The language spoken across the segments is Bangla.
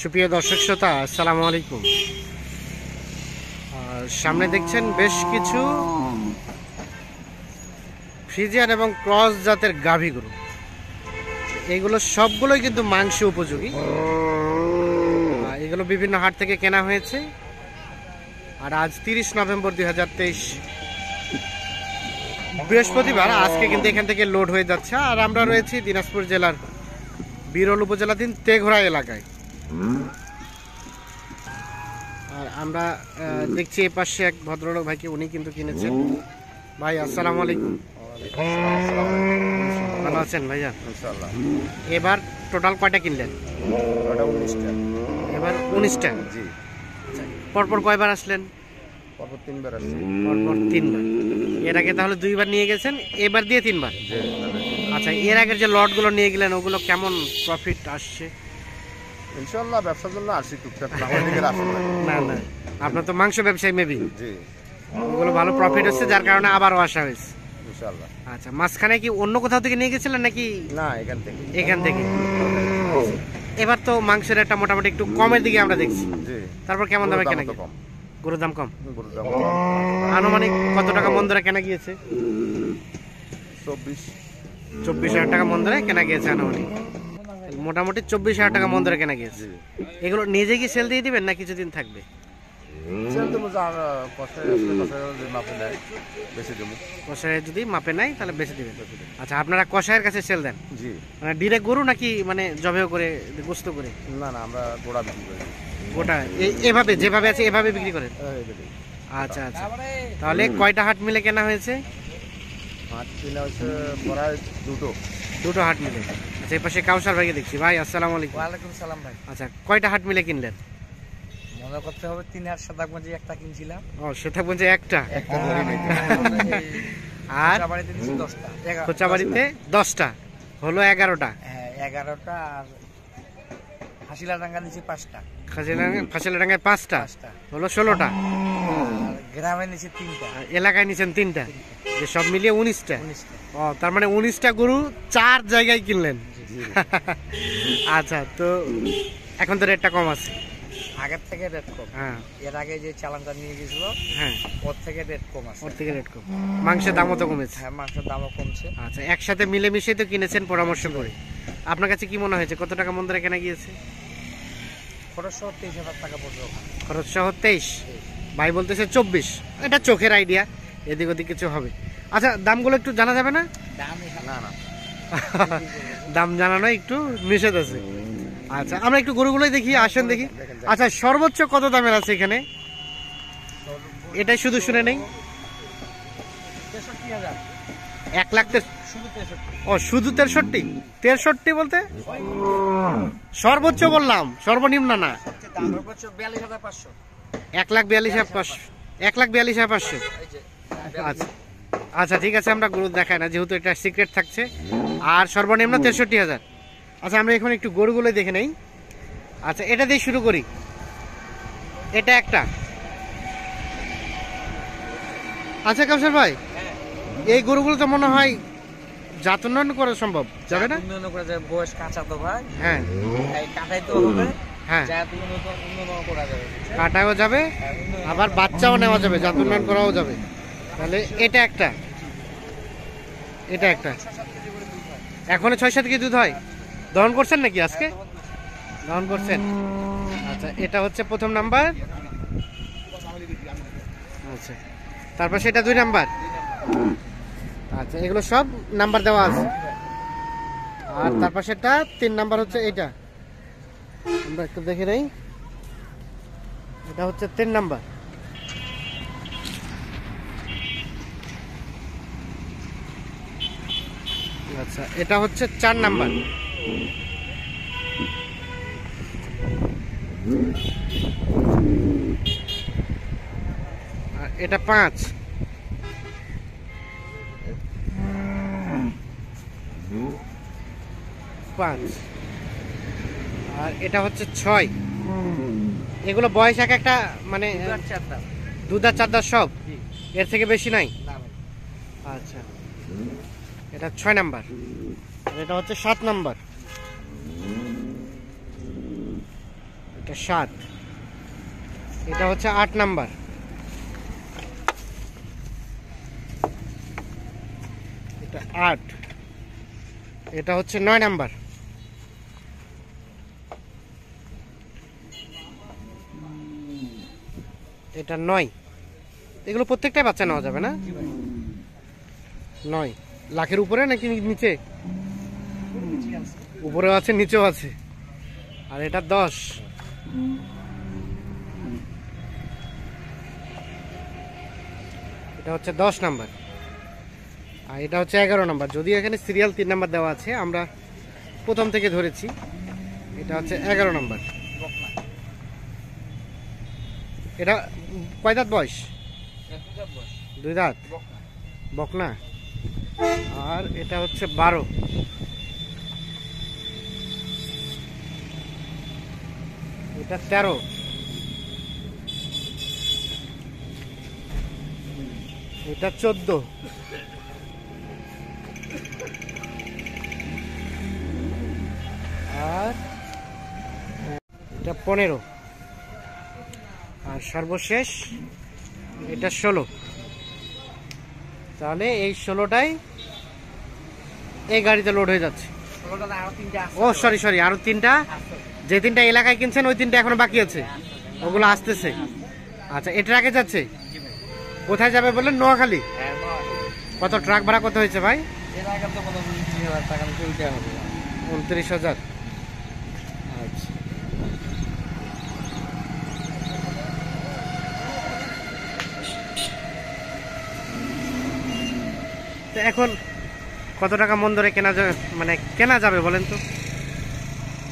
সুপ্রিয় দর্শক শ্রোতা, আসসালামু আলাইকুম। সামনে দেখছেন বেশ কিছু ফ্রিজিয়ান এবং ক্রস জাতের গাভী গরু। এগুলো সবগুলোই কিন্তু মাংস উপযোগী। এগুলো বিভিন্ন হাট থেকে কেনা হয়েছে। আর আজ 30 নভেম্বর 2023 বৃহস্পতিবার। আজকে কিন্তু এখান থেকে লোড হয়ে যাচ্ছে। আর আমরা রয়েছি দিনাজপুর জেলার বিরল উপজেলাধীন তেঘরা এলাকায়। আর আমরা দেখছি এই পাশে এক ভদ্রলোক ভাইকে, উনি কিন্তু কিনেছেন। ভাই আসসালামু আলাইকুম। ভালো আছেন ভাইয়া? ইনশাআল্লাহ। এবার টোটাল কয়টা কিনলেন? এবার 19টা। জি। পরপর কয়বার আসলেন? পরপর 3বার আসছি। পরপর 3বার। এর আগে তাহলে 2বার নিয়ে গেছেন, এবার দিয়ে 3বার। আচ্ছা, এর আগের যে লটগুলো নিয়ে গেলেন ওগুলো কেমন প্রফিট আসছে? ইনশাআল্লাহ ব্যবসার জন্য আসছি টুকটাক, আমার দিকে আসে না না, আপনার তো মাংস ব্যবসায়ী মেবি। জি। ওগুলো ভালো প্রফিট হচ্ছে, যার কারণে আবারও আসা হয়েছে ইনশাআল্লাহ। আচ্ছা, মাঝখানে কি অন্য কোথাও থেকে নিয়ে গেছিলেন নাকি? না, এখান থেকে। এখান থেকে। এবার তো মাংসের একটা মোটামুটি একটু কমের দিকে আমরা দেখছি। জি। তারপর কেমন দামে কেনা গিয়েছে? গরুর দাম কম। আনুমানিক কত টাকা মন ধরে কেনা গিয়েছে? 24,000 টাকা মন ধরে কেনা গিয়েছে আনুমানিক। মোটামুটি 24,000 টাকা মন ধরে কেনা গিয়েছে। এগুলো নিজে কি সেল দিয়ে দিবেন না কিছুদিন থাকবে? কষায় যদি মাপে নাই তাহলে বেশি দিবেন। আচ্ছা, আপনারা কষায়ের কাছে সেল দেন? জি। মানে ডিরেক্ট গরু নাকি মানে জবেও করে গোস্ত করে? না না, আমরা গোড়া বিক্রি করি। গোটা এভাবে যেভাবে আছে এভাবে বিক্রি করেন? আচ্ছা আচ্ছা। তাহলে কয়টা হাট মিলে কেনা হয়েছে? হাট কিনা হচ্ছে প্রায় দুটো হাট মিলে। আচ্ছা, এই পাশে কাউসার ভাইকে দেখছি। ভাই আসসালামু আলাইকুম। ওয়ালাইকুম সালাম ভাই। আচ্ছা, কয়টা হাট মিলে কিনলেন? মনে করতে হবে 3 হাট সাদাগঞ্জে একটা কিনছিলাম। ও, সেটাগঞ্জে একটা। আর খোঁচাবাড়িতে 10টা, হলো 11টা। হ্যাঁ, 11টা। আর হাসিলাডাঙ্গা নিচে 5টা। ফাঁসিলাডাঙ্গায় 5টা, হলো 16টা। গ্রামে নিচে 3টা। এলাকায় নিচেন 3টা, যে সব মিলিয়ে 19টা। ও, তার মানে 19টা গরু 4 জায়গায় কিনলেন। আচ্ছা, তো এখন তো রেটটা কম আছে? আগের থেকে রেট কম। হ্যাঁ, এর আগে যে চালানটা নিয়ে গেছিল, হ্যাঁ, ওর থেকে রেট কম আছে। ওর থেকে রেট কম। মাংসের দামও তো কমেছে? হ্যাঁ, মাংসের দামও কমছে। আচ্ছা, একসাথে মিলেমিশে তো কিনেছেন পরামর্শ করে। আপনার কাছে কি মনে হয়েছে, কত টাকা মন ধরে কেনা গিয়েছে? খরচ সহ 23,000 টাকা পড়বে। খরচ সহ 23, ভাই বলতেছে 24। এটা চোখের আইডিয়া, এদিক ওদিক কিছু হবে। আচ্ছা, দামগুলো একটু জানা যাবে না? না না, দাম জানানো একটু নিষেধ আছে। আচ্ছা, আমরা একটু গরুগুলোই দেখি, আসেন দেখি। আচ্ছা, সর্বোচ্চ কত দামের আছে এখানে? এটাই শুধু শুনে নেই। 1 লাখ। ও, শুধু 63 বলতে সর্বোচ্চ বললাম, সর্বনিম্ন না। 1,42,500। 1,42,500। আচ্ছা আচ্ছা, ঠিক আছে, আমরা গরু দেখাই না যেহেতু এটা সিক্রেট থাকছে। আর সর্বনিম্ন 63,000। আচ্ছা, আমরা এখন একটু গরুগুলো দেখে নেই। আচ্ছা, এটা দিয়ে শুরু করি। এটা একটা। আচ্ছা কাউসার ভাই, এই গরুগুলো তো মনে হয় জাত উন্নয়ন করা সম্ভব যাবে না? উন্নয়ন করা যায়, বয়স কাঁচা তো ভাই। হ্যাঁ, কাটাইতে হবে। হ্যাঁ, জাত উন্নয়ন করা যাবে, কাটাও যাবে, আবার বাচ্চাও নেওয়া যাবে, জাত উন্নয়ন করাও যাবে। তাহলে এটা একটা। এখনো 6-7 কেজি দুধ হয়? দহন করছেন নাকি আজকে? দহন করছেন। আচ্ছা, এটা হচ্ছে প্রথম নাম্বার। আচ্ছা, তারপর সেটা 2 নাম্বার। আচ্ছা, এগুলো সব নাম্বার দেওয়া আছে। আর তারপর সেটা 3 নাম্বার হচ্ছে এটা। আমরা একটু দেখে নেই। এটা হচ্ছে 3 নাম্বার। আচ্ছা, এটা হচ্ছে 4 নাম্বার। আর এটা 5। আর এটা হচ্ছে 6। এগুলো বয়স এক একটা, মানে দুধ আর চার দাঁত সব, এর থেকে বেশি নাই? আচ্ছা, এটা 6 নাম্বার। এটা হচ্ছে 7 নাম্বার। এটা 7, এটা হচ্ছে 8 নাম্বার, এটা 8, এটা হচ্ছে 9 নাম্বার, এটা 9। এগুলো প্রত্যেকটাই বাচ্চা নেওয়া যাবে না? 9 লাখের উপরে নাকি নিচে? উপরেও আছে নিচেও আছে। আর এটা 10, এটা হচ্ছে 10 নাম্বার, আর এটা হচ্ছে 11 নাম্বার। যদি এখানে সিরিয়াল 3 নাম্বার দেওয়া আছে, আমরা প্রথম থেকে ধরেছি। এটা হচ্ছে 11 নাম্বার। এটা কয় দাঁত বয়স? 2 দাঁত বকনা। আর এটা হচ্ছে 12, এটা 13, এটা 14, আর এটা 15, আর সর্বশেষ এটা 16। তাহলে এই 16টাই এই গাড়িতে লোড হয়ে যাচ্ছে। ও সরি, আরো 3টা, যে 3টা এলাকায় কিনছেন ওই 3টা এখনো বাকি আছে, ওগুলো আসতেছে। আচ্ছা, এ ট্রাকে যাচ্ছে? কোথায় যাবে বললেন? নোয়াখালী। কত ট্রাক ভাড়া কত হয়েছে ভাই? 29,000। আচ্ছা, তো এখন কত টাকা মন ধরে কেনা যাবে, মানে কেনা যাবে বলেন তো?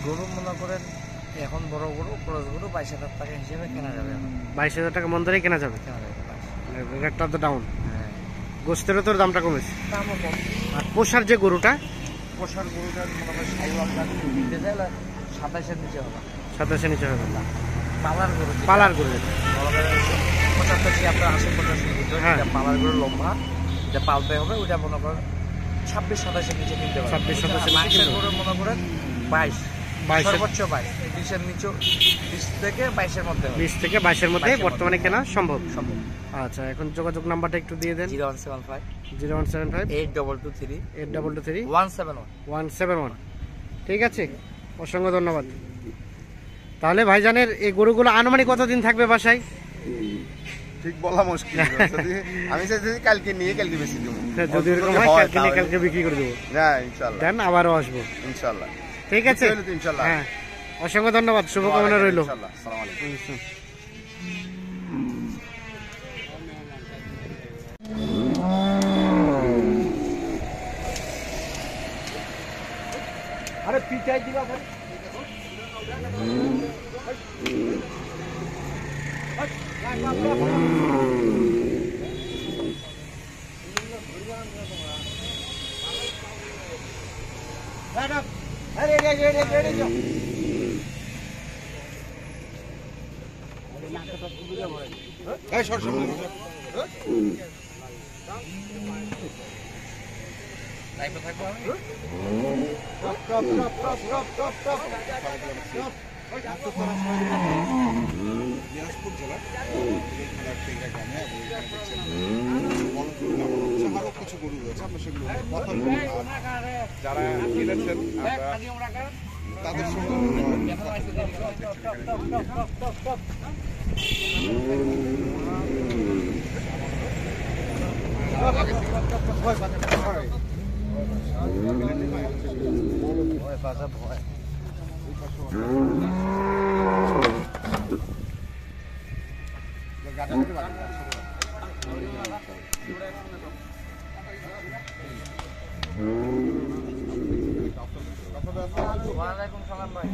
গরু মনে করেন এখন বড় গরু, ক্রস গরু 22,000 টাকা হিসেবে কেনা যাবে। 22,000 টাকা মন ধরে কেনা যাবে। রেটটা তো ডাউন, গোস্তেরও তোর দামটা কমেছে। দামও কম। আর পোষার যে গরুটা, পোষার গরুটা মনে করেন আপনার কিনতে চাইলে 27-এর নিচে হবে। 27-এর নিচে হবে না। পালার গরু, পালার গরু, 75 আপনার 80-85 ভিতরে হ্যাঁ। পালার গরু লম্বা, এটা পালতে হবে। ওইটা মনে করেন 26-27-এর নিচে কিনতে পারবেন। 26-27-এর নিচে মাংসের কিনতে গরু মনে করেন 22, 22 সর্বোচ্চ 22, 20-এর নিচে 20 থেকে 22-এর মধ্যে হবে। 20 থেকে 22-এর মধ্যে 22-এর বর্তমানে কেনা সম্ভব। সম্ভব। আচ্ছা, এখন যোগাযোগ নাম্বারটা একটু দিয়ে দেন। 0175 0175 8223 8223 171। 171। ঠিক আছে, অসংখ্য ধন্যবাদ। তাহলে ভাইজানের এই গরুগুলো আনুমানিক কতদিন থাকবে বাসায়? ঠিক বলা মুশকিল। আমি চাইছি কালকে নিয়ে কালকে বেশি দেবো। যদি এরকম হয় কালকে নিয়ে কালকে বিক্রি করে দেবো। হ্যাঁ, ইনশাআল্লাহ। দেন, আবারও আসবো ইনশাআল্লাহ। ঠিক আছে, ইনশাআল্লাহ। হ্যাঁ, অসংখ্য ধন্যবাদ, শুভকামনা রইল। ইনশাআল্লাহ। আসসালামু আলাইকুম। আরে পিটাই দিবা ভাই। দিনাজপুর জেলার গ্রামে আরো কিছু গরু রয়েছে, আমরা সেগুলো কথা বলি। আর যারা কিনেছেন আমরা তাদের সঙ্গে ওয়ালাইকুম সালাম ভাই।